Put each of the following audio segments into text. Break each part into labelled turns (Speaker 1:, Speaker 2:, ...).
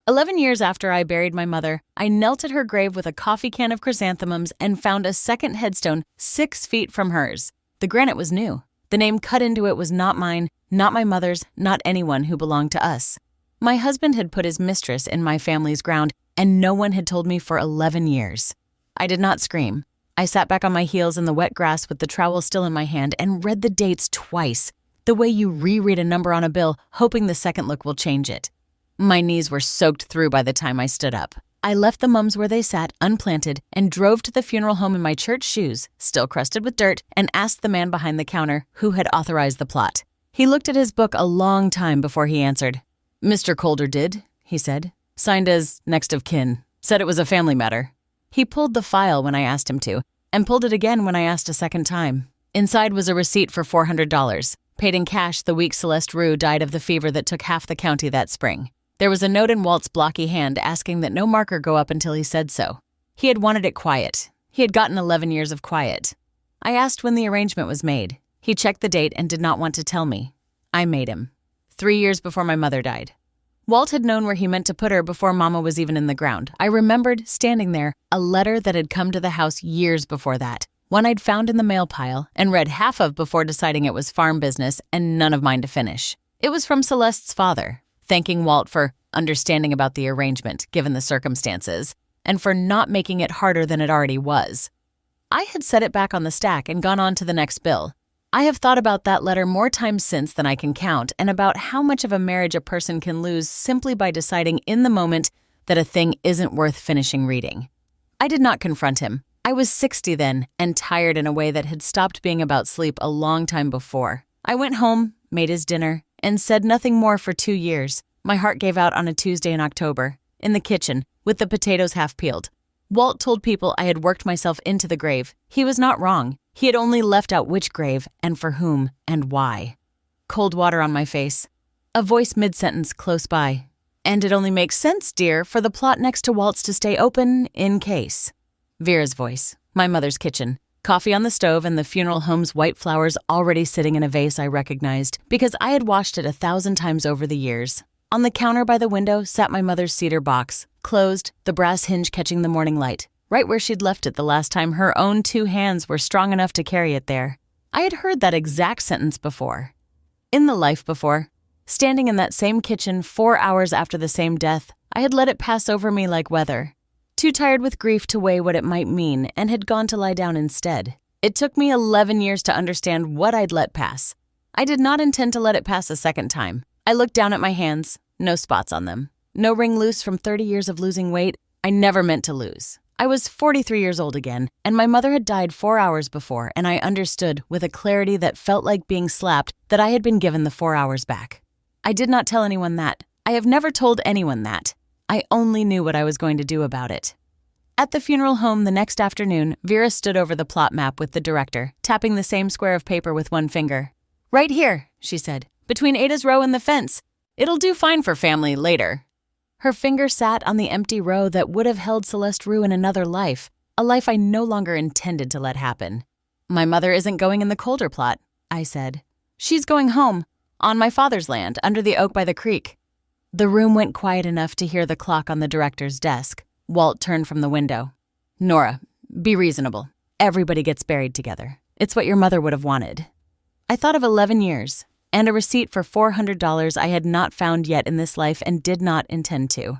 Speaker 1: 11 years after I buried my mother, I knelt at her grave with a coffee can of chrysanthemums and found a second headstone 6 feet from hers. The granite was new. The name cut into it was not mine, not my mother's, not anyone who belonged to us. My husband had put his mistress in my family's ground, and no one had told me for 11 years. I did not scream. I sat back on my heels in the wet grass with the trowel still in my hand and read the dates twice, the way you reread a number on a bill, hoping the second look will change it. My knees were soaked through by the time I stood up. I left the mums where they sat, unplanted, and drove to the funeral home in my church shoes, still crusted with dirt, and asked the man behind the counter who had authorized the plot. He looked at his book a long time before he answered. "Mr. Colder did," he said. "Signed as next of kin. Said it was a family matter." He pulled the file when I asked him to, and pulled it again when I asked a second time. Inside was a receipt for $400, paid in cash the week Celeste Rue died of the fever that took half the county that spring. There was a note in Walt's blocky hand asking that no marker go up until he said so. He had wanted it quiet. He had gotten 11 years of quiet. I asked when the arrangement was made. He checked the date and did not want to tell me. I made him. 3 years before my mother died. Walt had known where he meant to put her before Mama was even in the ground. I remembered, standing there, a letter that had come to the house years before that, one I'd found in the mail pile and read half of before deciding it was farm business and none of mine to finish. It was from Celeste's father, thanking Walt for understanding about the arrangement, given the circumstances, and for not making it harder than it already was. I had set it back on the stack and gone on to the next bill. I have thought about that letter more times since than I can count, and about how much of a marriage a person can lose simply by deciding in the moment that a thing isn't worth finishing reading. I did not confront him. I was 60 then, and tired in a way that had stopped being about sleep a long time before. I went home, made his dinner, and said nothing more for 2 years. My heart gave out on a Tuesday in October, in the kitchen, with the potatoes half peeled. Walt told people I had worked myself into the grave. He was not wrong. He had only left out which grave, and for whom, and why. Cold water on my face. A voice mid-sentence close by. "And it only makes sense, dear, for the plot next to Walt's to stay open, in case." Vera's voice. My mother's kitchen. Coffee on the stove and the funeral home's white flowers already sitting in a vase I recognized, because I had washed it 1,000 times over the years. On the counter by the window sat my mother's cedar box, closed, the brass hinge catching the morning light, right where she'd left it the last time her own 2 hands were strong enough to carry it there. I had heard that exact sentence before. In the life before, standing in that same kitchen 4 hours after the same death, I had let it pass over me like weather. Too tired with grief to weigh what it might mean, and had gone to lie down instead. It took me 11 years to understand what I'd let pass. I did not intend to let it pass a second time. I looked down at my hands. No spots on them. No ring loose from 30 years of losing weight. I never meant to lose. I was 43 years old again, and my mother had died 4 hours before, and I understood, with a clarity that felt like being slapped, that I had been given the 4 hours back. I did not tell anyone that. I have never told anyone that. I only knew what I was going to do about it. At the funeral home the next afternoon, Vera stood over the plot map with the director, tapping the same square of paper with one finger. "Right here," she said, "between Ada's row and the fence. It'll do fine for family later." Her finger sat on the empty row that would have held Celeste Rue in another life, a life I no longer intended to let happen. "My mother isn't going in the Colder plot," I said. "She's going home, on my father's land, under the oak by the creek." The room went quiet enough to hear the clock on the director's desk. Walt turned from the window. "Nora, be reasonable. Everybody gets buried together. It's what your mother would have wanted." I thought of 11 years, and a receipt for $400 I had not found yet in this life and did not intend to.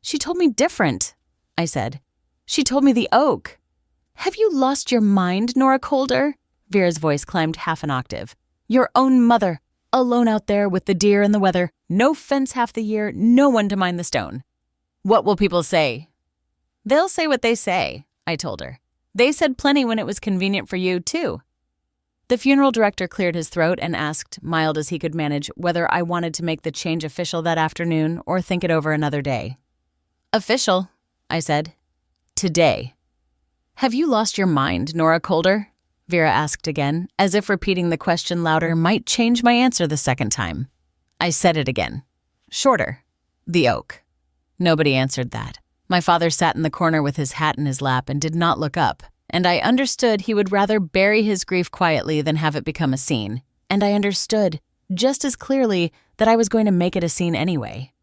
Speaker 1: "She told me different," I said. "She told me the oak." "Have you lost your mind, Nora Colder?" Vera's voice climbed half an octave. "Your own mother, alone out there with the deer and the weather, no fence half the year, no one to mind the stone." "What will people say?" "They'll say what they say," I told her. "They said plenty when it was convenient for you, too." The funeral director cleared his throat and asked, mild as he could manage, whether I wanted to make the change official that afternoon or think it over another day. "Official," I said. "Today." "Have you lost your mind, Nora Colder?" Vera asked again, as if repeating the question louder might change my answer the second time. I said it again. Shorter. "The oak." Nobody answered that. My father sat in the corner with his hat in his lap and did not look up, and I understood he would rather bury his grief quietly than have it become a scene. And I understood, just as clearly, that I was going to make it a scene anyway.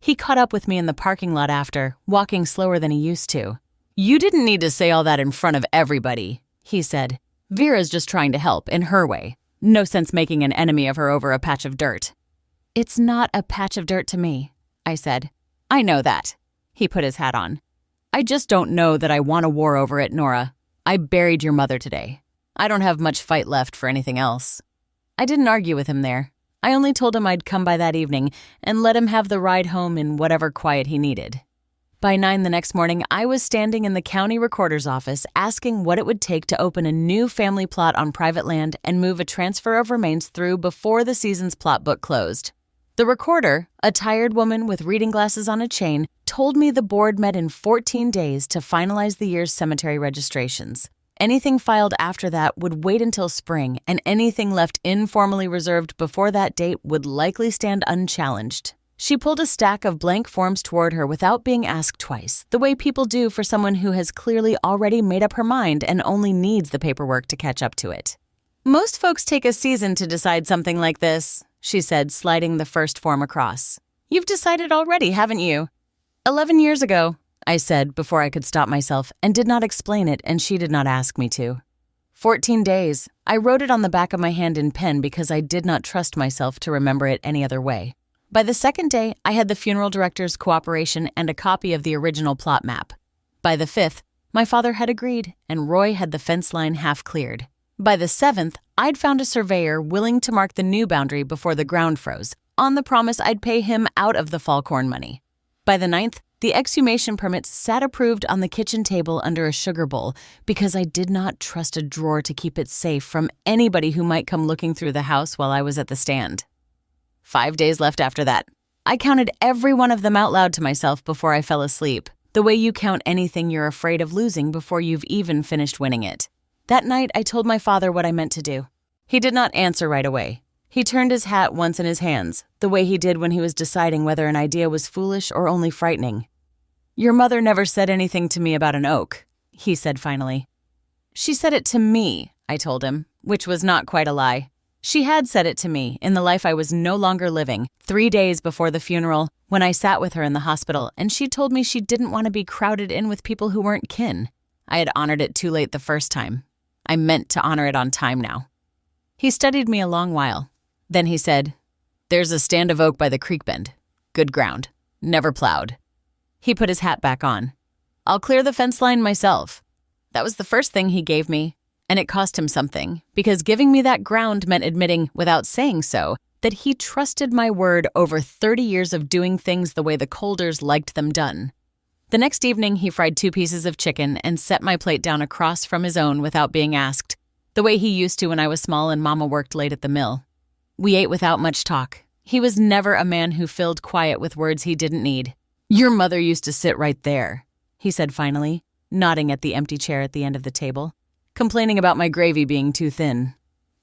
Speaker 1: He caught up with me in the parking lot after, walking slower than he used to. "You didn't need to say all that in front of everybody," he said. "Vera's just trying to help in her way. No sense making an enemy of her over a patch of dirt." "It's not a patch of dirt to me," I said. "I know that." He put his hat on. "I just don't know that I want a war over it, Nora. I buried your mother today. I don't have much fight left for anything else." I didn't argue with him there. I only told him I'd come by that evening and let him have the ride home in whatever quiet he needed. By 9 the next morning, I was standing in the county recorder's office asking what it would take to open a new family plot on private land and move a transfer of remains through before the season's plot book closed. The recorder, a tired woman with reading glasses on a chain, told me the board met in 14 days to finalize the year's cemetery registrations. Anything filed after that would wait until spring, and anything left informally reserved before that date would likely stand unchallenged. She pulled a stack of blank forms toward her without being asked twice, the way people do for someone who has clearly already made up her mind and only needs the paperwork to catch up to it. "Most folks take a season to decide something like this," she said, sliding the first form across. "You've decided already, haven't you?" 11 years ago, I said before I could stop myself, and did not explain it, and she did not ask me to. 14 days. I wrote it on the back of my hand in pen because I did not trust myself to remember it any other way. By the second day, I had the funeral director's cooperation and a copy of the original plot map. By the 5th, my father had agreed, and Roy had the fence line half cleared. By the 7th, I'd found a surveyor willing to mark the new boundary before the ground froze, on the promise I'd pay him out of the fall corn money. By the 9th, the exhumation permits sat approved on the kitchen table under a sugar bowl because I did not trust a drawer to keep it safe from anybody who might come looking through the house while I was at the stand. 5 days left after that. I counted every one of them out loud to myself before I fell asleep, the way you count anything you're afraid of losing before you've even finished winning it. That night, I told my father what I meant to do. He did not answer right away. He turned his hat once in his hands, the way he did when he was deciding whether an idea was foolish or only frightening. "Your mother never said anything to me about an oak," he said finally. "She said it to me," I told him, which was not quite a lie. She had said it to me in the life I was no longer living, 3 days before the funeral, when I sat with her in the hospital, and she told me she didn't want to be crowded in with people who weren't kin. I had honored it too late the first time. I meant to honor it on time now. He studied me a long while. Then he said, "There's a stand of oak by the creek bend. Good ground. Never plowed." He put his hat back on. "I'll clear the fence line myself." That was the first thing he gave me, and it cost him something, because giving me that ground meant admitting, without saying so, that he trusted my word over 30 years of doing things the way the Colders liked them done. The next evening, he fried 2 pieces of chicken and set my plate down across from his own without being asked, the way he used to when I was small and Mama worked late at the mill. We ate without much talk. He was never a man who filled quiet with words he didn't need. "Your mother used to sit right there," he said finally, nodding at the empty chair at the end of the table, "complaining about my gravy being too thin."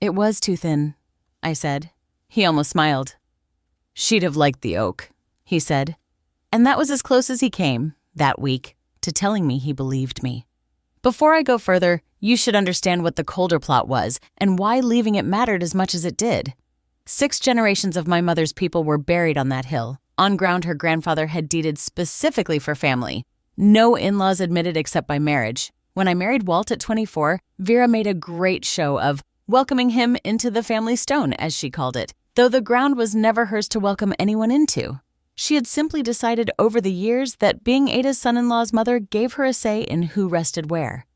Speaker 1: "It was too thin," I said. He almost smiled. "She'd have liked the oak," he said. And that was as close as he came, that week, to telling me he believed me. Before I go further, you should understand what the Colder plot was and why leaving it mattered as much as it did. 6 generations of my mother's people were buried on that hill, on ground her grandfather had deeded specifically for family. No in-laws admitted except by marriage. When I married Walt at 24, Vera made a great show of welcoming him into the family stone, as she called it, though the ground was never hers to welcome anyone into. She had simply decided over the years that being Ada's son-in-law's mother gave her a say in who rested where.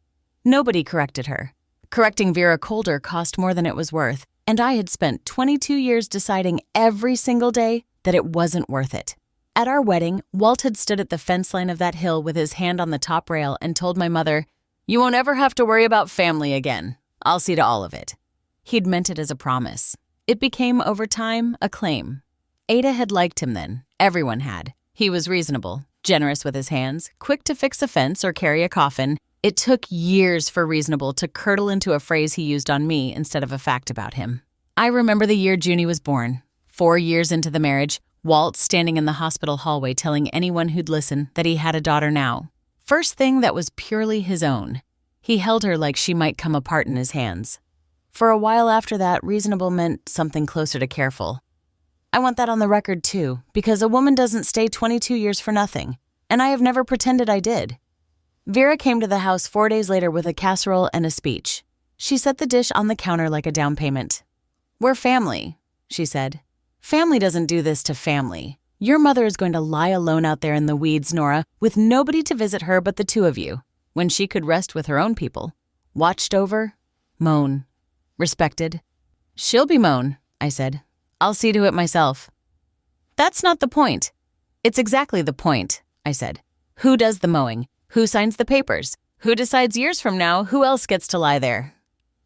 Speaker 1: Nobody corrected her. Correcting Vera Colder cost more than it was worth, and I had spent 22 years deciding every single day that it wasn't worth it. At our wedding, Walt had stood at the fence line of that hill with his hand on the top rail and told my mother, "You won't ever have to worry about family again. I'll see to all of it." He'd meant it as a promise. It became, over time, a claim. Ada had liked him then. Everyone had. He was reasonable, generous with his hands, quick to fix a fence or carry a coffin. It took years for reasonable to curdle into a phrase he used on me instead of a fact about him. I remember the year Junie was born. 4 years into the marriage, Walt standing in the hospital hallway telling anyone who'd listen that he had a daughter now. First thing that was purely his own. He held her like she might come apart in his hands. For a while after that, reasonable meant something closer to careful. I want that on the record too, because a woman doesn't stay 22 years for nothing, and I have never pretended I did. Vera came to the house 4 days later with a casserole and a speech. She set the dish on the counter like a down payment. "We're family," she said. "Family doesn't do this to family. Your mother is going to lie alone out there in the weeds, Nora, with nobody to visit her but the two of you, when she could rest with her own people. Watched over, moan, respected." "She'll be moan," I said. "I'll see to it myself." "That's not the point." "It's exactly the point," I said. "Who does the mowing? Who signs the papers? Who decides years from now who else gets to lie there?"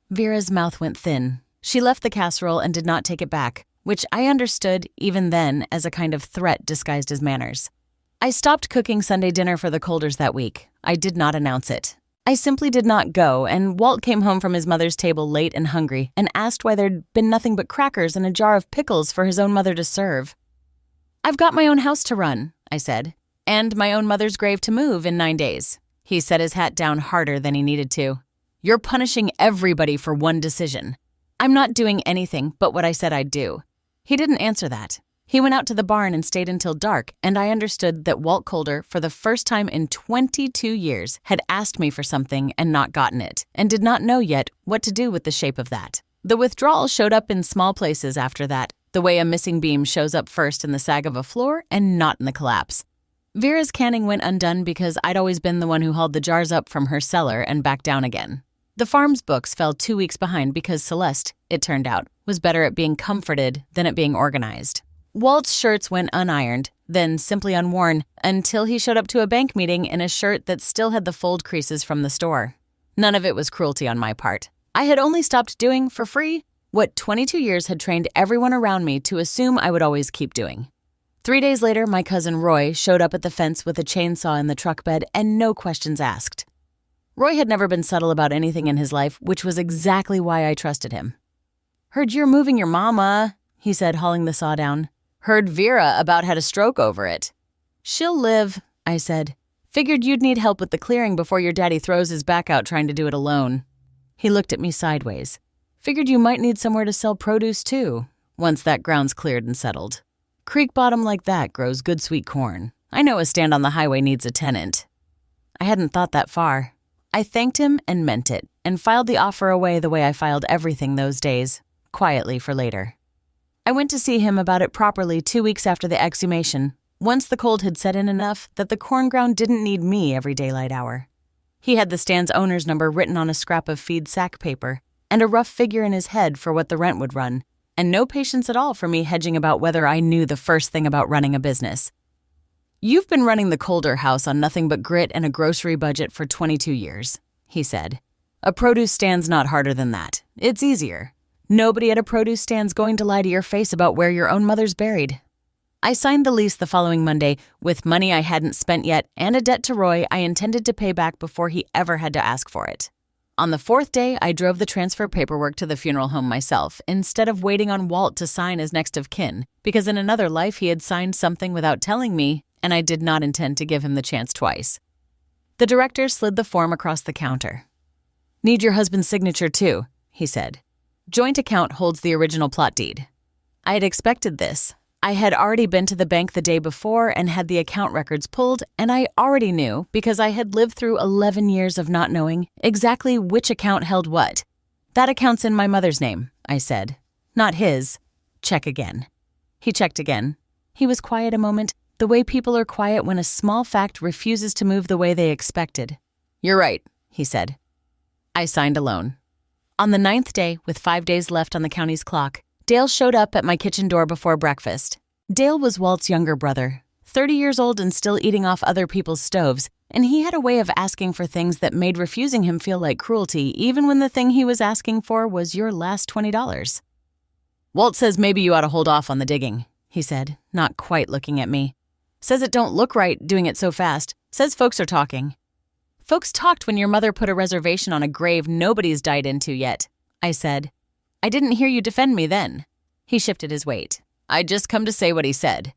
Speaker 1: Vera's mouth went thin. She left the casserole and did not take it back, which I understood even then as a kind of threat disguised as manners. I stopped cooking Sunday dinner for the Colders that week. I did not announce it. I simply did not go, and Walt came home from his mother's table late and hungry and asked why there'd been nothing but crackers and a jar of pickles for his own mother to serve. "I've got my own house to run," I said, "and my own mother's grave to move in 9 days. He set his hat down harder than he needed to. "You're punishing everybody for one decision. I'm not doing anything but what I said I'd do." He didn't answer that. He went out to the barn and stayed until dark, and I understood that Walt Colder, for the first time in 22 years, had asked me for something and not gotten it, and did not know yet what to do with the shape of that. The withdrawal showed up in small places after that, the way a missing beam shows up first in the sag of a floor and not in the collapse. Vera's canning went undone because I'd always been the one who hauled the jars up from her cellar and back down again. The farm's books fell 2 weeks behind because Celeste, it turned out, was better at being comforted than at being organized. Walt's shirts went unironed, then simply unworn, until he showed up to a bank meeting in a shirt that still had the fold creases from the store. None of it was cruelty on my part. I had only stopped doing, for free, what 22 years had trained everyone around me to assume I would always keep doing. 3 days later, my cousin Roy showed up at the fence with a chainsaw in the truck bed and no questions asked. Roy had never been subtle about anything in his life, which was exactly why I trusted him. "Heard you're moving your mama," he said, hauling the saw down. "Heard Vera about had a stroke over it." "She'll live," I said. "Figured you'd need help with the clearing before your daddy throws his back out trying to do it alone." He looked at me sideways. "Figured you might need somewhere to sell produce too, once that ground's cleared and settled. Creek bottom like that grows good sweet corn. I know a stand on the highway needs a tenant." I hadn't thought that far. I thanked him and meant it, and filed the offer away the way I filed everything those days, quietly for later. I went to see him about it properly 2 weeks after the exhumation, once the cold had set in enough that the corn ground didn't need me every daylight hour. He had the stand's owner's number written on a scrap of feed sack paper, and a rough figure in his head for what the rent would run, and no patience at all for me hedging about whether I knew the first thing about running a business. "You've been running the Colder house on nothing but grit and a grocery budget for 22 years, he said. "A produce stand's not harder than that. It's easier. Nobody at a produce stand's going to lie to your face about where your own mother's buried." I signed the lease the following Monday with money I hadn't spent yet and a debt to Roy I intended to pay back before he ever had to ask for it. On the 4th day, I drove the transfer paperwork to the funeral home myself instead of waiting on Walt to sign as next of kin, because in another life he had signed something without telling me, and I did not intend to give him the chance twice. The director slid the form across the counter. "Need your husband's signature too," he said. "Joint account holds the original plot deed." I had expected this. I had already been to the bank the day before and had the account records pulled, and I already knew, because I had lived through 11 years of not knowing, exactly which account held what. "That account's in my mother's name," I said. "Not his. Check again." He checked again. He was quiet a moment, the way people are quiet when a small fact refuses to move the way they expected. "You're right," he said. I signed a loan. On the 9th day, with 5 days left on the county's clock, Dale showed up at my kitchen door before breakfast. Dale was Walt's younger brother, 30 years old and still eating off other people's stoves, and he had a way of asking for things that made refusing him feel like cruelty, even when the thing he was asking for was your last $20. "Walt says maybe you ought to hold off on the digging," he said, not quite looking at me. "Says it don't look right doing it so fast. Says folks are talking." "Folks talked when your mother put a reservation on a grave nobody's died into yet," I said. "I didn't hear you defend me then." He shifted his weight. "I just come to say what he said."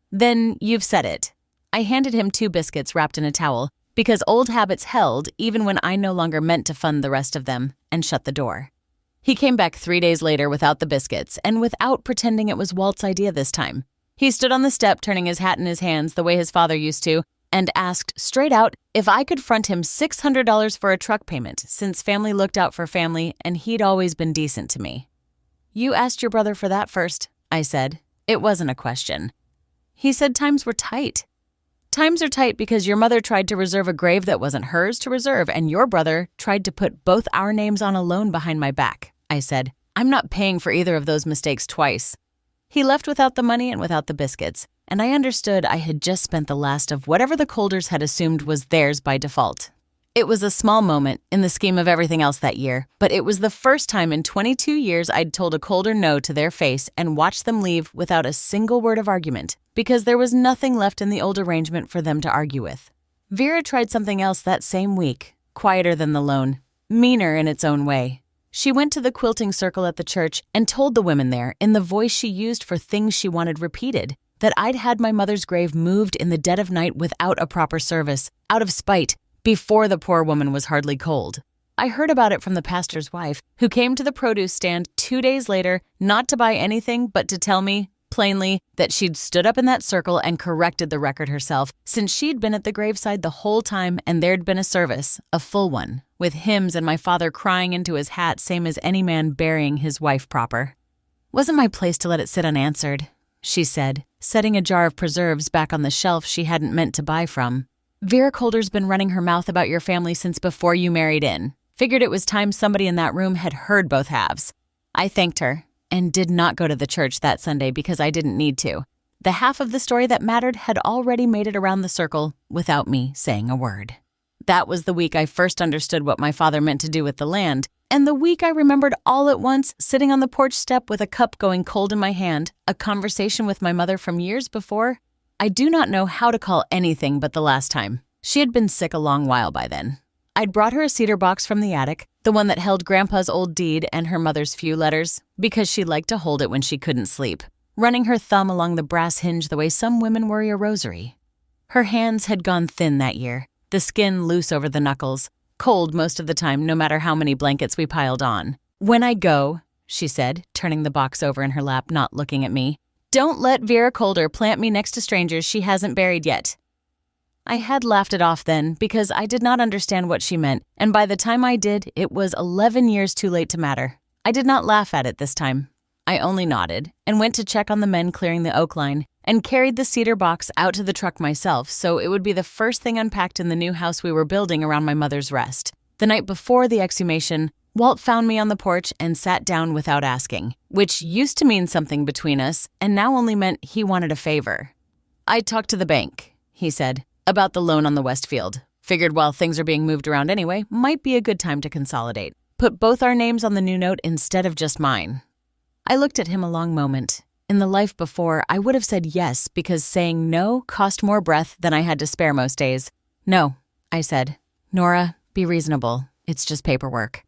Speaker 1: "Then you've said it." I handed him 2 biscuits wrapped in a towel, because old habits held even when I no longer meant to fund the rest of them, and shut the door. He came back 3 days later without the biscuits and without pretending it was Walt's idea this time. He stood on the step turning his hat in his hands the way his father used to and asked straight out if I could front him $600 for a truck payment since family looked out for family and he'd always been decent to me. "You asked your brother for that first," I said. It wasn't a question. He said times were tight. "Times are tight because your mother tried to reserve a grave that wasn't hers to reserve and your brother tried to put both our names on a loan behind my back," I said. "I'm not paying for either of those mistakes twice." He left without the money and without the biscuits, and I understood I had just spent the last of whatever the Colders had assumed was theirs by default. It was a small moment in the scheme of everything else that year, but it was the first time in 22 years I'd told a Colder no to their face and watched them leave without a single word of argument, because there was nothing left in the old arrangement for them to argue with. Vera tried something else that same week, quieter than the loan, meaner in its own way. She went to the quilting circle at the church and told the women there, in the voice she used for things she wanted repeated, that I'd had my mother's grave moved in the dead of night without a proper service, out of spite, before the poor woman was hardly cold. I heard about it from the pastor's wife, who came to the produce stand 2 days later, not to buy anything, but to tell me, plainly, that she'd stood up in that circle and corrected the record herself, since she'd been at the graveside the whole time and there'd been a service, a full one, with hymns and my father crying into his hat same as any man burying his wife proper. "Wasn't my place to let it sit unanswered," she said, setting a jar of preserves back on the shelf she hadn't meant to buy from. "Vera Colder's been running her mouth about your family since before you married in. Figured it was time somebody in that room had heard both halves." I thanked her and did not go to the church that Sunday because I didn't need to. The half of the story that mattered had already made it around the circle without me saying a word. That was the week I first understood what my father meant to do with the land, and the week I remembered all at once sitting on the porch step with a cup going cold in my hand, a conversation with my mother from years before. I do not know how to call anything but the last time. She had been sick a long while by then. I'd brought her a cedar box from the attic, the one that held Grandpa's old deed and her mother's few letters, because she liked to hold it when she couldn't sleep, running her thumb along the brass hinge the way some women worry a rosary. Her hands had gone thin that year, the skin loose over the knuckles, cold most of the time no matter how many blankets we piled on. "When I go," she said, turning the box over in her lap, not looking at me, "don't let Vera Colder plant me next to strangers she hasn't buried yet." I had laughed it off then because I did not understand what she meant, and by the time I did, it was 11 years too late to matter. I did not laugh at it this time. I only nodded and went to check on the men clearing the oak line and carried the cedar box out to the truck myself so it would be the first thing unpacked in the new house we were building around my mother's rest. The night before the exhumation, Walt found me on the porch and sat down without asking, which used to mean something between us and now only meant he wanted a favor. "I talked to the bank," he said, "about the loan on the West Field. Figured while things are being moved around anyway, might be a good time to consolidate. Put both our names on the new note instead of just mine." I looked at him a long moment. In the life before, I would have said yes because saying no cost more breath than I had to spare most days. "No," I said. "Nora, be reasonable. It's just paperwork."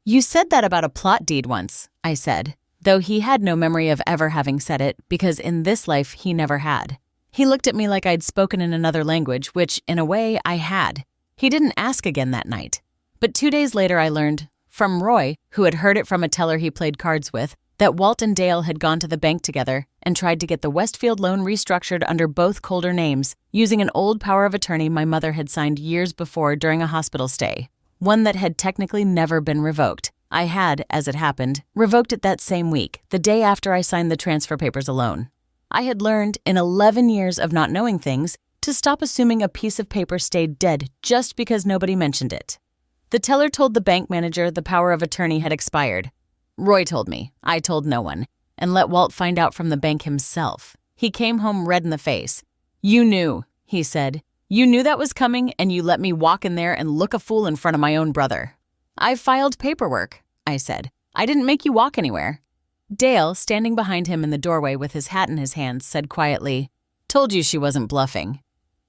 Speaker 1: "You said that about a plot deed once," I said, though he had no memory of ever having said it because in this life he never had. He looked at me like I'd spoken in another language, which, in a way, I had. He didn't ask again that night. But 2 days later I learned, from Roy, who had heard it from a teller he played cards with, that Walt and Dale had gone to the bank together and tried to get the Westfield loan restructured under both Colder names, using an old power of attorney my mother had signed years before during a hospital stay, one that had technically never been revoked. I had, as it happened, revoked it that same week, the day after I signed the transfer papers alone. I had learned, in 11 years of not knowing things, to stop assuming a piece of paper stayed dead just because nobody mentioned it. The teller told the bank manager the power of attorney had expired. Roy told me. I told no one, and let Walt find out from the bank himself. He came home red in the face. "You knew," he said. "You knew that was coming, and you let me walk in there and look a fool in front of my own brother." "I filed paperwork," I said. "I didn't make you walk anywhere." Dale, standing behind him in the doorway with his hat in his hands, said quietly, "Told you she wasn't bluffing."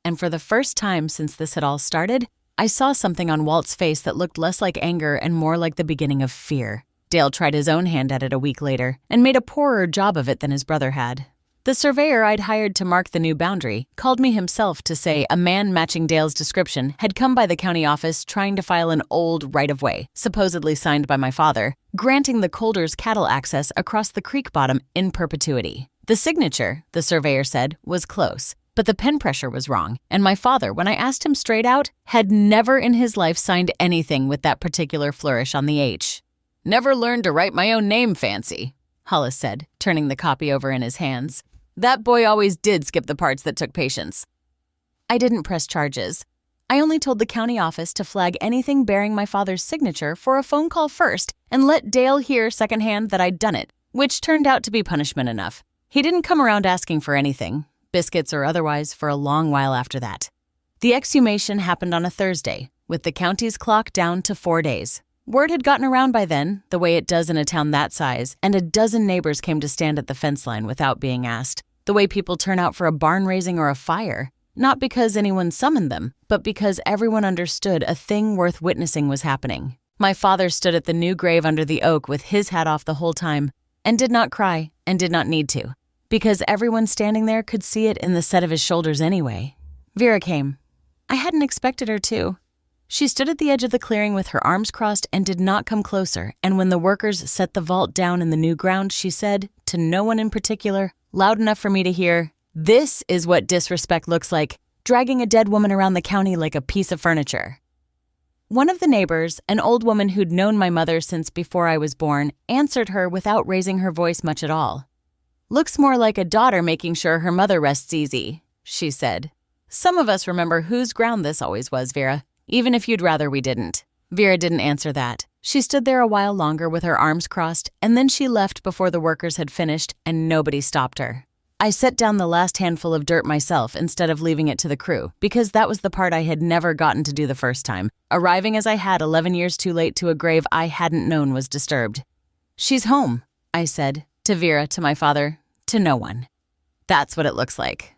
Speaker 1: And for the first time since this had all started, I saw something on Walt's face that looked less like anger and more like the beginning of fear. Dale tried his own hand at it a week later and made a poorer job of it than his brother had. The surveyor I'd hired to mark the new boundary called me himself to say a man matching Dale's description had come by the county office trying to file an old right-of-way, supposedly signed by my father, granting the Colders cattle access across the creek bottom in perpetuity. The signature, the surveyor said, was close, but the pen pressure was wrong, and my father, when I asked him straight out, had never in his life signed anything with that particular flourish on the H. "Never learned to write my own name, fancy," Hollis said, turning the copy over in his hands. "That boy always did skip the parts that took patience." I didn't press charges. I only told the county office to flag anything bearing my father's signature for a phone call first and let Dale hear secondhand that I'd done it, which turned out to be punishment enough. He didn't come around asking for anything, biscuits or otherwise, for a long while after that. The exhumation happened on a Thursday, with the county's clock down to 4 days. Word had gotten around by then, the way it does in a town that size, and a dozen neighbors came to stand at the fence line without being asked, the way people turn out for a barn raising or a fire, not because anyone summoned them, but because everyone understood a thing worth witnessing was happening. My father stood at the new grave under the oak with his hat off the whole time, and did not cry, and did not need to, because everyone standing there could see it in the set of his shoulders anyway. Vera came. I hadn't expected her to. She stood at the edge of the clearing with her arms crossed and did not come closer, and when the workers set the vault down in the new ground, she said, to no one in particular, loud enough for me to hear, "This is what disrespect looks like, dragging a dead woman around the county like a piece of furniture." One of the neighbors, an old woman who'd known my mother since before I was born, answered her without raising her voice much at all. "Looks more like a daughter making sure her mother rests easy," she said. "Some of us remember whose ground this always was, Vera. Even if you'd rather we didn't." Vera didn't answer that. She stood there a while longer with her arms crossed, and then she left before the workers had finished, and nobody stopped her. I set down the last handful of dirt myself instead of leaving it to the crew, because that was the part I had never gotten to do the first time, arriving as I had 11 years too late to a grave I hadn't known was disturbed. "She's home," I said, to Vera, to my father, to no one. "That's what it looks like."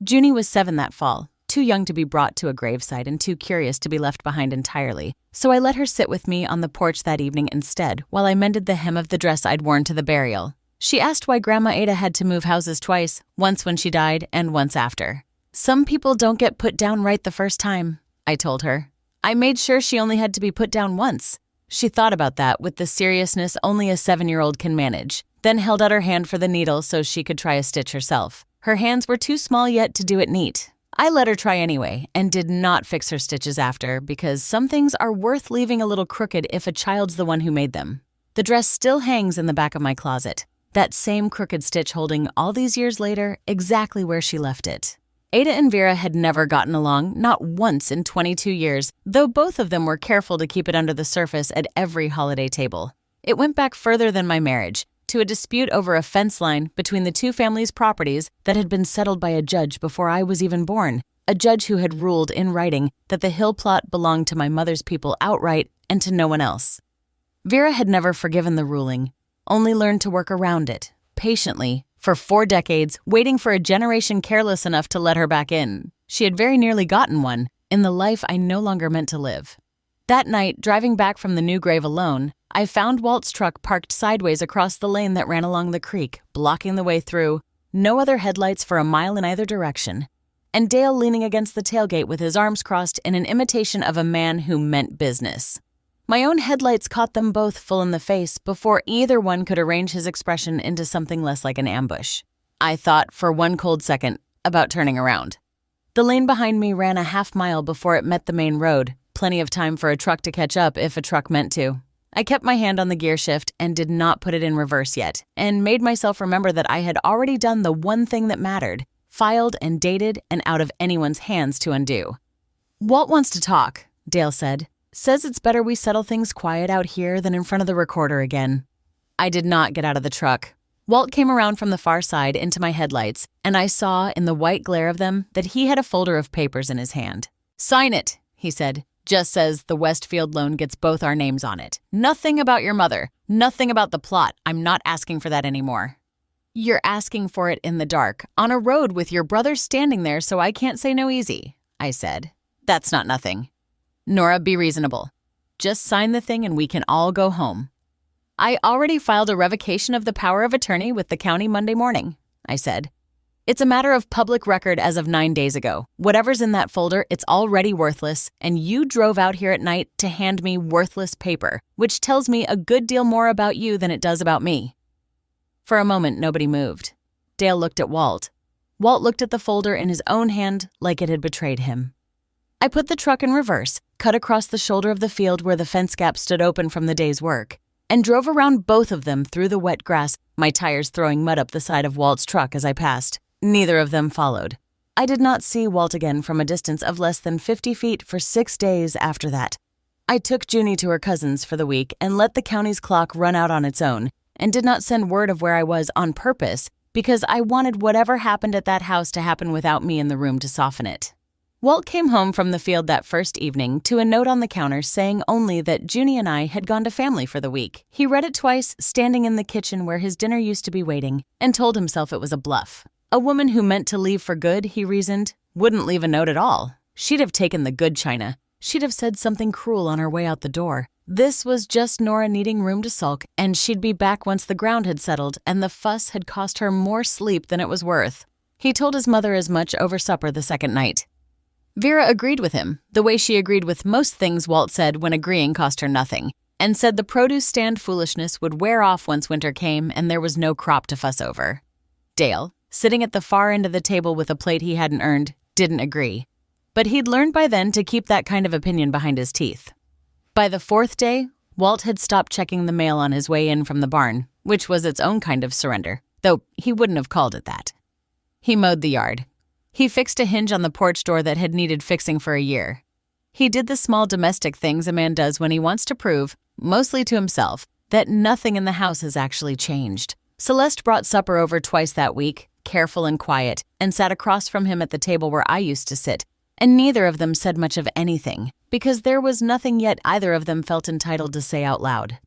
Speaker 1: Junie was 7 that fall. Too young to be brought to a gravesite and too curious to be left behind entirely, so I let her sit with me on the porch that evening instead while I mended the hem of the dress I'd worn to the burial. She asked why Grandma Ada had to move houses twice, once when she died and once after. "Some people don't get put down right the first time," I told her. "I made sure she only had to be put down once." She thought about that with the seriousness only a 7-year-old can manage, then held out her hand for the needle so she could try a stitch herself. Her hands were too small yet to do it neat. I let her try anyway, and did not fix her stitches after, because some things are worth leaving a little crooked if a child's the one who made them. The dress still hangs in the back of my closet, that same crooked stitch holding all these years later exactly where she left it. Ada and Vera had never gotten along, not once in 22 years, though both of them were careful to keep it under the surface at every holiday table. It went back further than my marriage, to a dispute over a fence line between the two families' properties that had been settled by a judge before I was even born, a judge who had ruled in writing that the hill plot belonged to my mother's people outright and to no one else. Vera had never forgiven the ruling, only learned to work around it, patiently, for 4 decades, waiting for a generation careless enough to let her back in. She had very nearly gotten one, in the life I no longer meant to live. That night, driving back from the new grave alone, I found Walt's truck parked sideways across the lane that ran along the creek, blocking the way through, no other headlights for a mile in either direction, and Dale leaning against the tailgate with his arms crossed in an imitation of a man who meant business. My own headlights caught them both full in the face before either one could arrange his expression into something less like an ambush. I thought, for one cold second, about turning around. The lane behind me ran a half-mile before it met the main road, plenty of time for a truck to catch up if a truck meant to. I kept my hand on the gear shift and did not put it in reverse yet, and made myself remember that I had already done the one thing that mattered, filed and dated and out of anyone's hands to undo. "Walt wants to talk," Dale said. "Says it's better we settle things quiet out here than in front of the recorder again." I did not get out of the truck. Walt came around from the far side into my headlights, and I saw in the white glare of them that he had a folder of papers in his hand. "Sign it," he said. "Just says the Westfield loan gets both our names on it. Nothing about your mother. Nothing about the plot. I'm not asking for that anymore." "You're asking for it in the dark, on a road with your brother standing there so I can't say no easy," I said. "That's not nothing." "Nora, be reasonable. Just sign the thing and we can all go home." "I already filed a revocation of the power of attorney with the county Monday morning," I said. "It's a matter of public record as of 9 days ago. Whatever's in that folder, it's already worthless, and you drove out here at night to hand me worthless paper, which tells me a good deal more about you than it does about me." For a moment, nobody moved. Dale looked at Walt. Walt looked at the folder in his own hand like it had betrayed him. I put the truck in reverse, cut across the shoulder of the field where the fence gap stood open from the day's work, and drove around both of them through the wet grass, my tires throwing mud up the side of Walt's truck as I passed. Neither of them followed. I did not see Walt again from a distance of less than 50 feet for 6 days after that. I took Junie to her cousin's for the week and let the county's clock run out on its own, and did not send word of where I was on purpose because I wanted whatever happened at that house to happen without me in the room to soften it. Walt came home from the field that first evening to a note on the counter saying only that Junie and I had gone to family for the week. He read it twice, standing in the kitchen where his dinner used to be waiting, and told himself it was a bluff. A woman who meant to leave for good, he reasoned, wouldn't leave a note at all. She'd have taken the good china. She'd have said something cruel on her way out the door. This was just Nora needing room to sulk, and she'd be back once the ground had settled and the fuss had cost her more sleep than it was worth. He told his mother as much over supper the second night. Vera agreed with him, the way she agreed with most things Walt said when agreeing cost her nothing, and said the produce stand foolishness would wear off once winter came and there was no crop to fuss over. Dale, sitting at the far end of the table with a plate he hadn't earned, didn't agree. But he'd learned by then to keep that kind of opinion behind his teeth. By the 4th day, Walt had stopped checking the mail on his way in from the barn, which was its own kind of surrender, though he wouldn't have called it that. He mowed the yard. He fixed a hinge on the porch door that had needed fixing for a year. He did the small domestic things a man does when he wants to prove, mostly to himself, that nothing in the house has actually changed. Celeste brought supper over twice that week, careful and quiet, and sat across from him at the table where I used to sit, and neither of them said much of anything, because there was nothing yet either of them felt entitled to say out loud.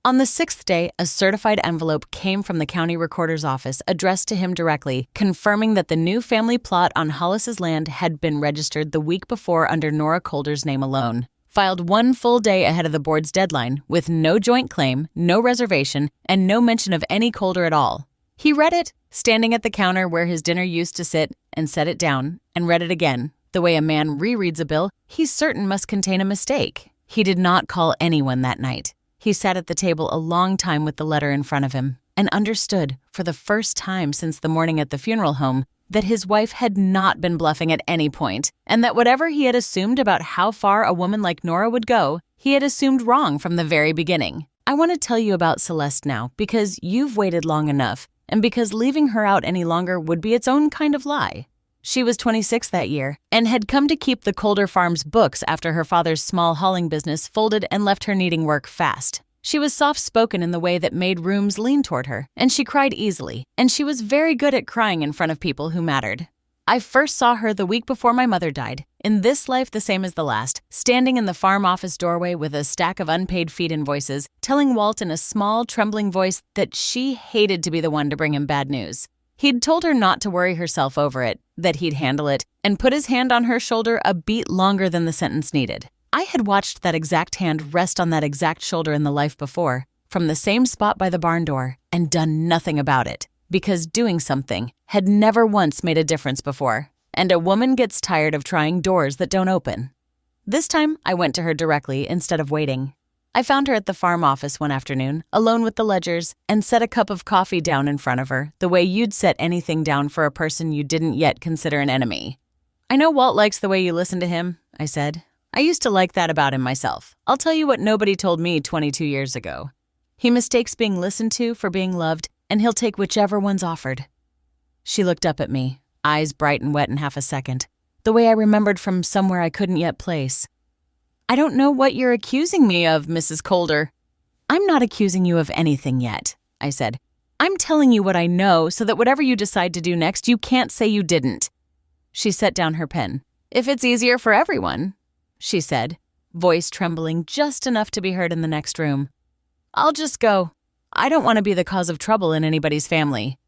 Speaker 1: On the 6th day, a certified envelope came from the county recorder's office addressed to him directly, confirming that the new family plot on Hollis's land had been registered the week before under Nora Calder's name alone, filed 1 full day ahead of the board's deadline, with no joint claim, no reservation, and no mention of any Calder at all. He read it, standing at the counter where his dinner used to sit, and set it down, and read it again. The way a man rereads a bill, he's certain must contain a mistake. He did not call anyone that night. He sat at the table a long time with the letter in front of him, and understood, for the first time since the morning at the funeral home, that his wife had not been bluffing at any point, and that whatever he had assumed about how far a woman like Nora would go, he had assumed wrong from the very beginning. I want to tell you about Celeste now, because you've waited long enough, and because leaving her out any longer would be its own kind of lie. She was 26 that year, and had come to keep the Calder Farms books after her father's small hauling business folded and left her needing work fast. She was soft-spoken in the way that made rooms lean toward her, and she cried easily, and she was very good at crying in front of people who mattered. I first saw her the week before my mother died, in this life the same as the last, standing in the farm office doorway with a stack of unpaid feed invoices, telling Walt in a small, trembling voice that she hated to be the one to bring him bad news. He'd told her not to worry herself over it, that he'd handle it, and put his hand on her shoulder a beat longer than the sentence needed. I had watched that exact hand rest on that exact shoulder in the life before, from the same spot by the barn door, and done nothing about it, because doing something had never once made a difference before, and a woman gets tired of trying doors that don't open. This time, I went to her directly instead of waiting. I found her at the farm office one afternoon, alone with the ledgers, and set a cup of coffee down in front of her, the way you'd set anything down for a person you didn't yet consider an enemy. "I know Walt likes the way you listen to him," I said. "I used to like that about him myself. I'll tell you what nobody told me 22 years ago. He mistakes being listened to for being loved, and he'll take whichever one's offered." She looked up at me, eyes bright and wet in half a second, the way I remembered from somewhere I couldn't yet place. "I don't know what you're accusing me of, Mrs. Calder." "I'm not accusing you of anything yet," I said. "I'm telling you what I know so that whatever you decide to do next, you can't say you didn't." She set down her pen. "If it's easier for everyone," she said, voice trembling just enough to be heard in the next room. "I'll just go. I don't want to be the cause of trouble in anybody's family."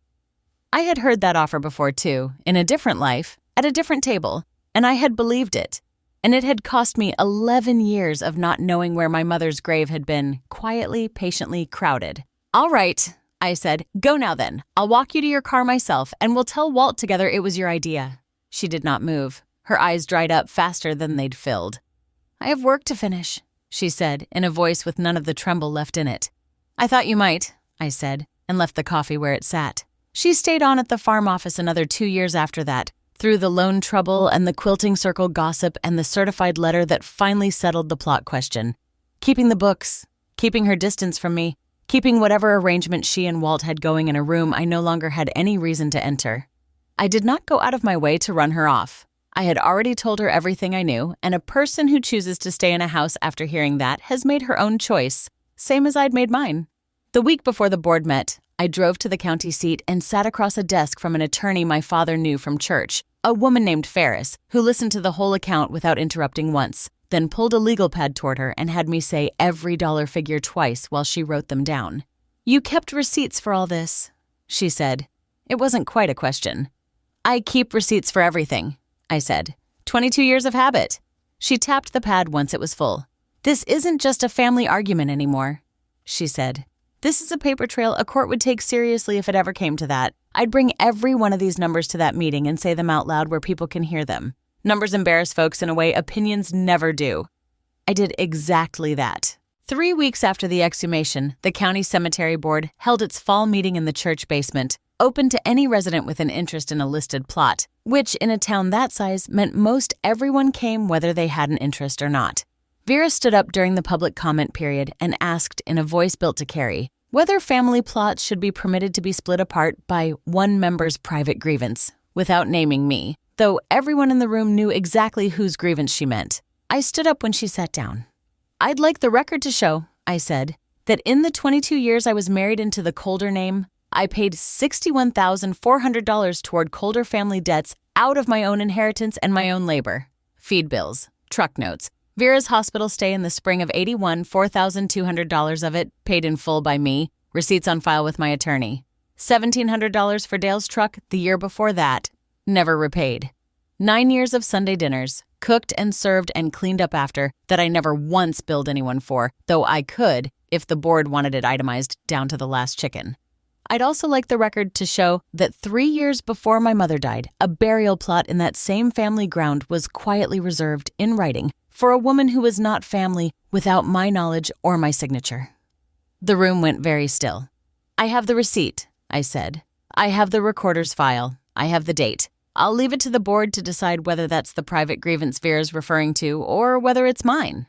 Speaker 1: I had heard that offer before, too, in a different life, at a different table, and I had believed it. And it had cost me 11 years of not knowing where my mother's grave had been, quietly, patiently crowded. "All right, I said. Go now then. I'll walk you to your car myself, and we'll tell Walt together it was your idea. She did not move. Her eyes dried up faster than they'd filled. I have work to finish, she said, in a voice with none of the tremble left in it. I thought you might, I said, and left the coffee where it sat. She stayed on at the farm office another 2 years after that, through the loan trouble and the quilting circle gossip and the certified letter that finally settled the plot question. Keeping the books, keeping her distance from me, keeping whatever arrangement she and Walt had going in a room I no longer had any reason to enter. I did not go out of my way to run her off. I had already told her everything I knew, and a person who chooses to stay in a house after hearing that has made her own choice, same as I'd made mine. The week before the board met, I drove to the county seat and sat across a desk from an attorney my father knew from church, a woman named Ferris, who listened to the whole account without interrupting once, then pulled a legal pad toward her and had me say every dollar figure twice while she wrote them down. You kept receipts for all this, she said. It wasn't quite a question. I keep receipts for everything, I said. 22 years of habit. She tapped the pad once it was full. This isn't just a family argument anymore, she said. This is a paper trail a court would take seriously if it ever came to that. I'd bring every one of these numbers to that meeting and say them out loud where people can hear them. Numbers embarrass folks in a way opinions never do. I did exactly that. 3 weeks after the exhumation, the county cemetery board held its fall meeting in the church basement, open to any resident with an interest in a listed plot, which in a town that size meant most everyone came whether they had an interest or not. Vera stood up during the public comment period and asked in a voice built to carry whether family plots should be permitted to be split apart by one member's private grievance, without naming me, though everyone in the room knew exactly whose grievance she meant. I stood up when she sat down. I'd like the record to show, I said, that in the 22 years I was married into the Colder name, I paid $61,400 toward Colder family debts out of my own inheritance and my own labor. Feed bills, truck notes, Vera's hospital stay in the spring of '81, $4,200 of it paid in full by me, receipts on file with my attorney. $1,700 for Dale's truck the year before that, never repaid. 9 years of Sunday dinners, cooked and served and cleaned up after, that I never once billed anyone for, though I could if the board wanted it itemized down to the last chicken. I'd also like the record to show that 3 years before my mother died, a burial plot in that same family ground was quietly reserved in writing for a woman who was not family without my knowledge or my signature. The room went very still. I have the receipt, I said. I have the recorder's file. I have the date. I'll leave it to the board to decide whether that's the private grievance Vera's referring to or whether it's mine.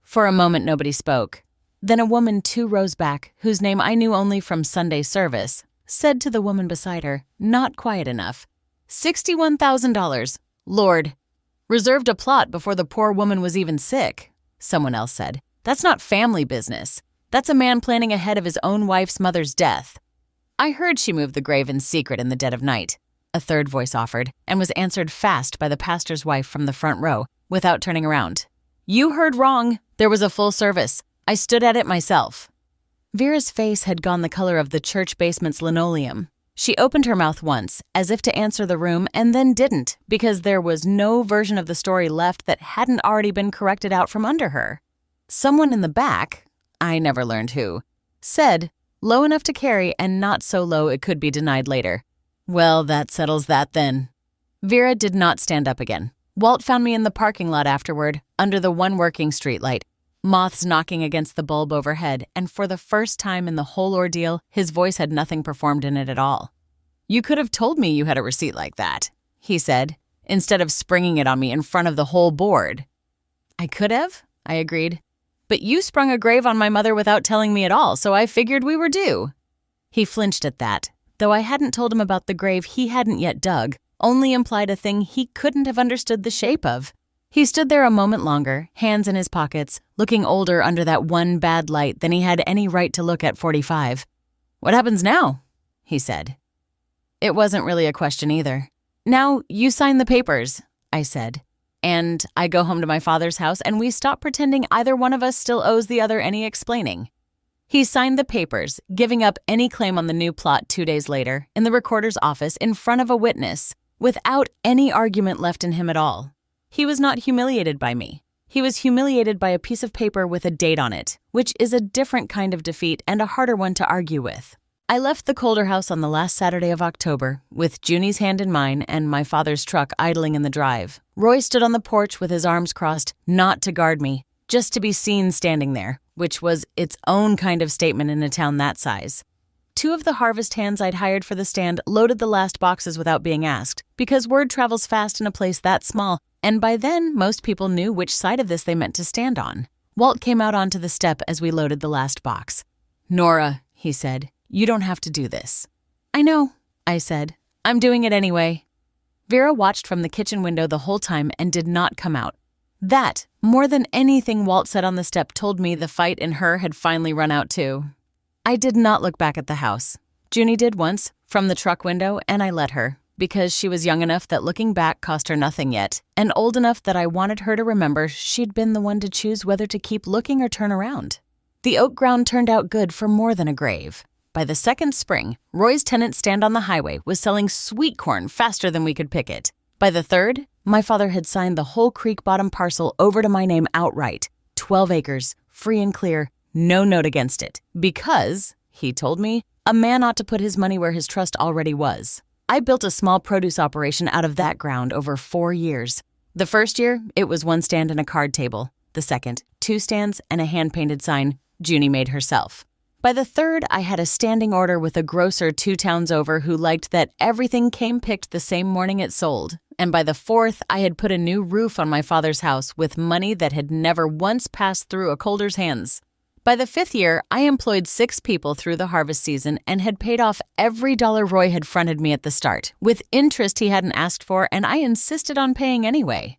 Speaker 1: For a moment, nobody spoke. Then a woman 2 rows back, whose name I knew only from Sunday service, said to the woman beside her, not quiet enough, $61,000. Lord. Reserved a plot before the poor woman was even sick, someone else said. That's not family business. That's a man planning ahead of his own wife's mother's death. I heard she moved the grave in secret in the dead of night, a third voice offered, and was answered fast by the pastor's wife from the front row, without turning around. You heard wrong. There was a full service. I stood at it myself. Vera's face had gone the color of the church basement's linoleum. She opened her mouth once, as if to answer the room, and then didn't, because there was no version of the story left that hadn't already been corrected out from under her. Someone in the back, I never learned who, said, low enough to carry and not so low it could be denied later, well, that settles that then. Vera did not stand up again. Walt found me in the parking lot afterward, under the one working streetlight, moths knocking against the bulb overhead, and for the first time in the whole ordeal, his voice had nothing performed in it at all. You could have told me you had a receipt like that, he said, instead of springing it on me in front of the whole board. I could have, I agreed. But you sprung a grave on my mother without telling me at all, so I figured we were due. He flinched at that, though I hadn't told him about the grave he hadn't yet dug, only implied a thing he couldn't have understood the shape of. He stood there a moment longer, hands in his pockets, looking older under that one bad light than he had any right to look at 45. What happens now? He said. It wasn't really a question either. Now you sign the papers, I said. And I go home to my father's house and we stop pretending either one of us still owes the other any explaining. He signed the papers, giving up any claim on the new plot 2 days later in the recorder's office in front of a witness, without any argument left in him at all. He was not humiliated by me. He was humiliated by a piece of paper with a date on it, which is a different kind of defeat and a harder one to argue with. I left the Colder house on the last Saturday of October, with Junie's hand in mine and my father's truck idling in the drive. Roy stood on the porch with his arms crossed, not to guard me, just to be seen standing there, which was its own kind of statement in a town that size. 2 of the harvest hands I'd hired for the stand loaded the last boxes without being asked, because word travels fast in a place that small, and by then most people knew which side of this they meant to stand on. Walt came out onto the step as we loaded the last box. "Nora," he said, "you don't have to do this." "I know," I said. "I'm doing it anyway." Vera watched from the kitchen window the whole time and did not come out. That, more than anything Walt said on the step, told me the fight in her had finally run out too. I did not look back at the house. Junie did once, from the truck window, and I let her, because she was young enough that looking back cost her nothing yet, and old enough that I wanted her to remember she'd been the one to choose whether to keep looking or turn around. The oak ground turned out good for more than a grave. By the second spring, Roy's tenant stand on the highway was selling sweet corn faster than we could pick it. By the third, my father had signed the whole creek bottom parcel over to my name outright. 12 acres, free and clear, no note against it. Because, he told me, a man ought to put his money where his trust already was. I built a small produce operation out of that ground over 4 years. The first year, it was 1 stand and a card table. The second, 2 stands and a hand-painted sign Junie made herself. By the third, I had a standing order with a grocer 2 towns over who liked that everything came picked the same morning it sold. And by the fourth, I had put a new roof on my father's house with money that had never once passed through a Colder's hands. By the 5th year, I employed 6 people through the harvest season and had paid off every dollar Roy had fronted me at the start, with interest he hadn't asked for, and I insisted on paying anyway.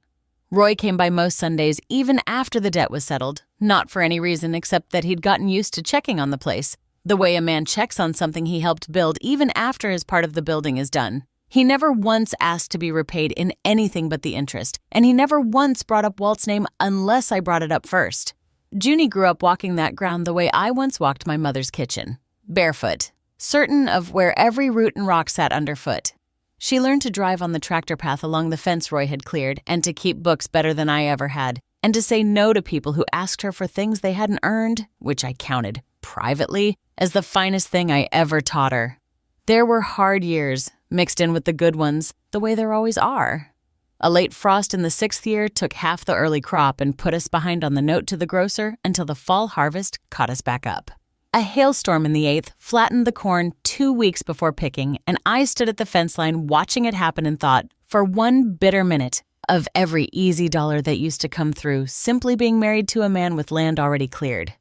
Speaker 1: Roy came by most Sundays even after the debt was settled, not for any reason except that he'd gotten used to checking on the place, the way a man checks on something he helped build even after his part of the building is done. He never once asked to be repaid in anything but the interest, and he never once brought up Walt's name unless I brought it up first. Junie grew up walking that ground the way I once walked my mother's kitchen, barefoot, certain of where every root and rock sat underfoot. She learned to drive on the tractor path along the fence Roy had cleared, and to keep books better than I ever had, and to say no to people who asked her for things they hadn't earned, which I counted, privately, as the finest thing I ever taught her. There were hard years, mixed in with the good ones, the way there always are. A late frost in the 6th year took half the early crop and put us behind on the note to the grocer until the fall harvest caught us back up. A hailstorm in the 8th flattened the corn 2 weeks before picking, and I stood at the fence line watching it happen and thought, for 1 bitter minute, of every easy dollar that used to come through simply being married to a man with land already cleared.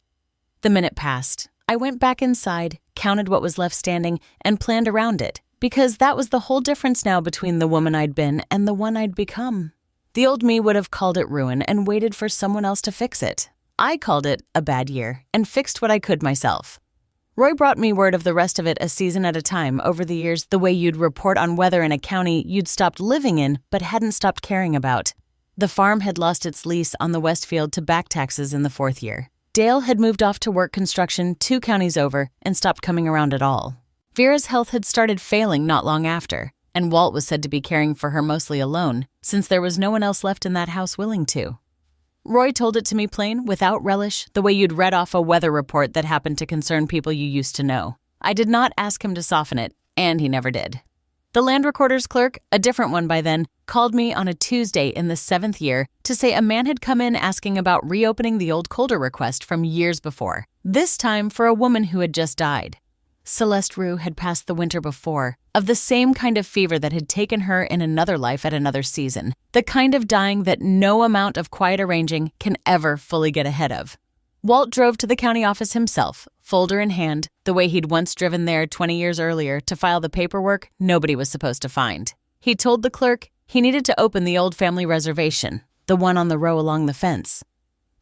Speaker 1: The minute passed. I went back inside, counted what was left standing, and planned around it, because that was the whole difference now between the woman I'd been and the one I'd become. The old me would have called it ruin and waited for someone else to fix it. I called it a bad year and fixed what I could myself. Roy brought me word of the rest of it a season at a time over the years, the way you'd report on weather in a county you'd stopped living in but hadn't stopped caring about. The farm had lost its lease on the Westfield to back taxes in the 4th year. Dale had moved off to work construction 2 counties over and stopped coming around at all. Vera's health had started failing not long after, and Walt was said to be caring for her mostly alone, since there was no one else left in that house willing to. Roy told it to me plain, without relish, the way you'd read off a weather report that happened to concern people you used to know. I did not ask him to soften it, and he never did. The land recorder's clerk, a different one by then, called me on a Tuesday in the 7th year to say a man had come in asking about reopening the old Colder request from years before, this time for a woman who had just died. Celeste Rue had passed the winter before, of the same kind of fever that had taken her in another life at another season, the kind of dying that no amount of quiet arranging can ever fully get ahead of. Walt drove to the county office himself, folder in hand, the way he'd once driven there 20 years earlier to file the paperwork nobody was supposed to find. He told the clerk he needed to open the old family reservation, the one on the row along the fence.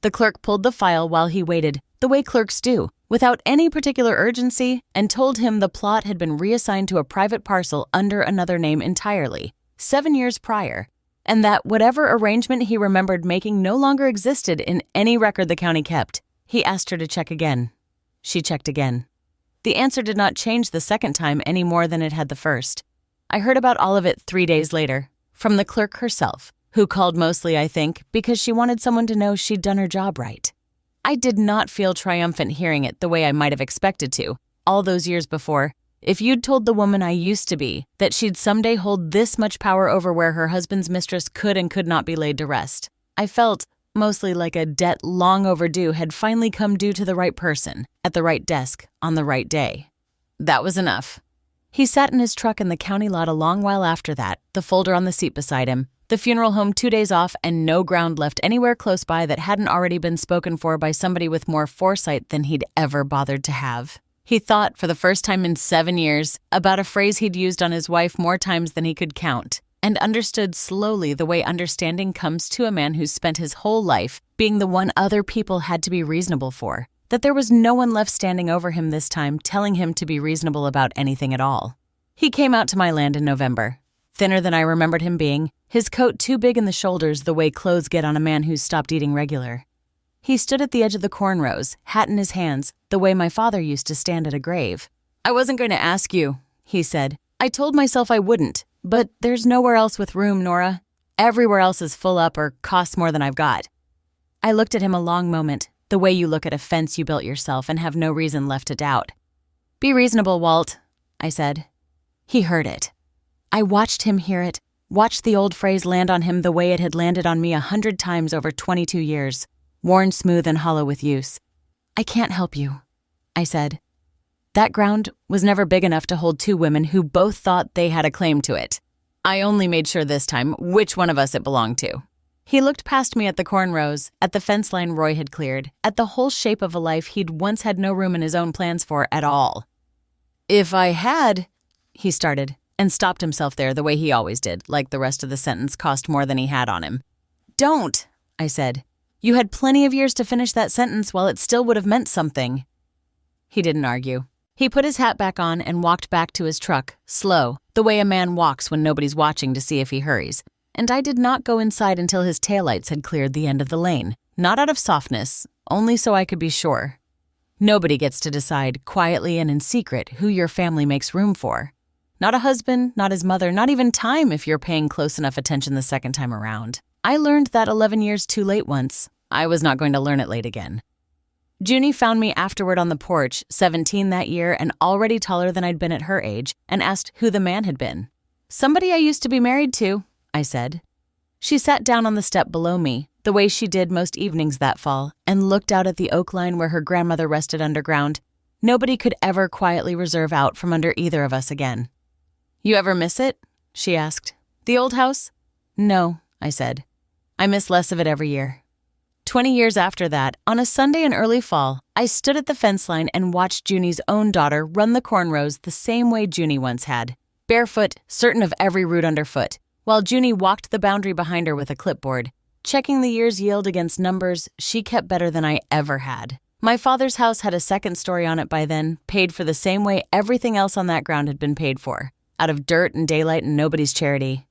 Speaker 1: The clerk pulled the file while he waited, the way clerks do, without any particular urgency, and told him the plot had been reassigned to a private parcel under another name entirely, 7 years prior, and that whatever arrangement he remembered making no longer existed in any record the county kept. He asked her to check again. She checked again. The answer did not change the second time any more than it had the first. I heard about all of it 3 days later, from the clerk herself, who called mostly, I think, because she wanted someone to know she'd done her job right. I did not feel triumphant hearing it the way I might have expected to. all those years before, if you'd told the woman I used to be that she'd someday hold this much power over where her husband's mistress could and could not be laid to rest, I felt mostly like a debt long overdue had finally come due to the right person, at the right desk, on the right day. That was enough. He sat in his truck in the county lot a long while after that, the folder on the seat beside him, the funeral home 2 days off, and no ground left anywhere close by that hadn't already been spoken for by somebody with more foresight than he'd ever bothered to have. He thought, for the first time in 7 years, about a phrase he'd used on his wife more times than he could count, and understood slowly the way understanding comes to a man who's spent his whole life being the one other people had to be reasonable for, that there was no one left standing over him this time telling him to be reasonable about anything at all. He came out to my land in November, thinner than I remembered him being, his coat too big in the shoulders the way clothes get on a man who's stopped eating regular. He stood at the edge of the corn rows, hat in his hands, the way my father used to stand at a grave. "I wasn't going to ask you," he said. "I told myself I wouldn't, but there's nowhere else with room, Nora. Everywhere else is full up or costs more than I've got." I looked at him a long moment, the way you look at a fence you built yourself and have no reason left to doubt. "Be reasonable, Walt," I said. He heard it. I watched him hear it, watched the old phrase land on him the way it had landed on me 100 times over 22 years, worn smooth and hollow with use. "I can't help you," I said. That ground was never big enough to hold two women who both thought they had a claim to it. I only made sure this time which one of us it belonged to. He looked past me at the corn rows, at the fence line Roy had cleared, at the whole shape of a life he'd once had no room in his own plans for at all. "If I had," he started, and stopped himself there the way he always did, like the rest of the sentence cost more than he had on him. "Don't," I said. "You had plenty of years to finish that sentence while it still would have meant something." He didn't argue. He put his hat back on and walked back to his truck, slow, the way a man walks when nobody's watching to see if he hurries. And I did not go inside until his taillights had cleared the end of the lane, not out of softness, only so I could be sure. Nobody gets to decide, quietly and in secret, who your family makes room for. Not a husband, not his mother, not even time if you're paying close enough attention the second time around. I learned that 11 years too late once. I was not going to learn it late again. Junie found me afterward on the porch, 17 that year and already taller than I'd been at her age, and asked who the man had been. "Somebody I used to be married to," I said. She sat down on the step below me, the way she did most evenings that fall, and looked out at the oak line where her grandmother rested underground. Nobody could ever quietly reserve out from under either of us again. "You ever miss it?" she asked. "The old house?" "No," I said. "I miss less of it every year." 20 years after that, on a Sunday in early fall, I stood at the fence line and watched Junie's own daughter run the corn rows the same way Junie once had, barefoot, certain of every root underfoot, while Junie walked the boundary behind her with a clipboard, checking the year's yield against numbers she kept better than I ever had. My father's house had a second story on it by then, paid for the same way everything else on that ground had been paid for, out of dirt and daylight and nobody's charity.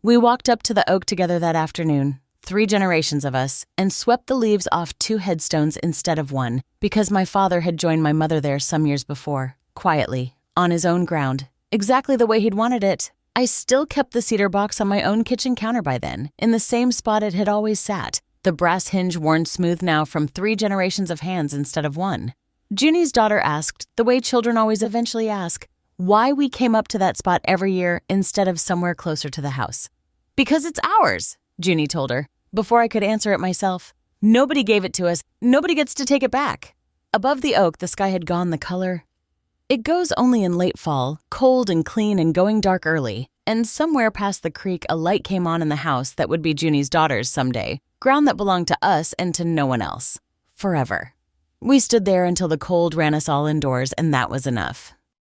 Speaker 1: We walked up to the oak together that afternoon, 3 generations of us, and swept the leaves off 2 headstones instead of 1, because my father had joined my mother there some years before, quietly, on his own ground, exactly the way he'd wanted it. I still kept the cedar box on my own kitchen counter by then, in the same spot it had always sat, the brass hinge worn smooth now from 3 generations of hands instead of 1. Junie's daughter asked, the way children always eventually ask, why we came up to that spot every year instead of somewhere closer to the house. "Because it's ours," Junie told her, before I could answer it myself. "Nobody gave it to us. Nobody gets to take it back." Above the oak, the sky had gone the color. It goes only in late fall, cold and clean and going dark early, and somewhere past the creek a light came on in the house that would be Junie's daughter's someday, ground that belonged to us and to no one else. Forever. We stood there until the cold ran us all indoors, and that was enough.